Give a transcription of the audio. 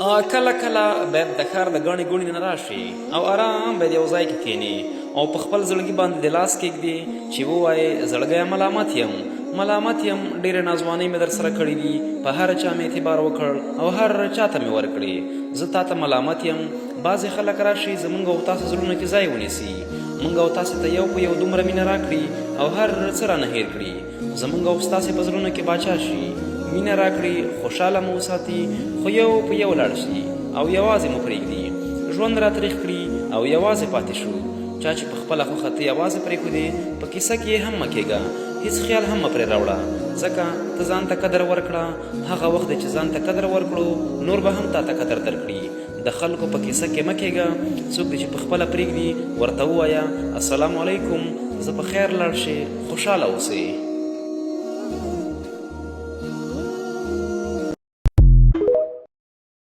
کله کله باید د ښار د ګڼې ګوڼې نه راشي او آرام باید یو ځای کې کښېني او په خپل زړګي باندې د لاس کږدي چې ووایې زړګیه ملامت یم ډېرې ناځوانۍ مې در سره کړي دي په هر چا مې اعتبار وکړ او هر چا ته مې ورکړې زه تا ته ملامت یم بعضې خلک راشي زموږ او تاسو زړونو کې ځای ونیسي موږ او تاسو ته یو په یو دومره مینه راکړي او هر څه رانه هېر کړي زموږ او ستاسې په زړونو کې باچا شي مینه راکړي خوشحاله مو وساتي خو یو په یو لاړ شي او یوازې مو پرېږدي ژوند را تریخ کړي او یوازې پاتې شو چا چې په خپله خوښه ته یوازې پرېښودې په کیسه کې یې هم مه کېږه هېڅ خیال هم مه پرې راوړه ځکه ته ځان ته قدر ورکړه هغه وخت دی چې ځان ته قدر ورکړو نور به هم تا ته قدر درکړي د خلکو په کیسه کې مه کېږه څوک دی چې په خپله پرېږدي ورته ووایه السلام علیکم زه په خیر لاړ شې خوشحاله اوسئ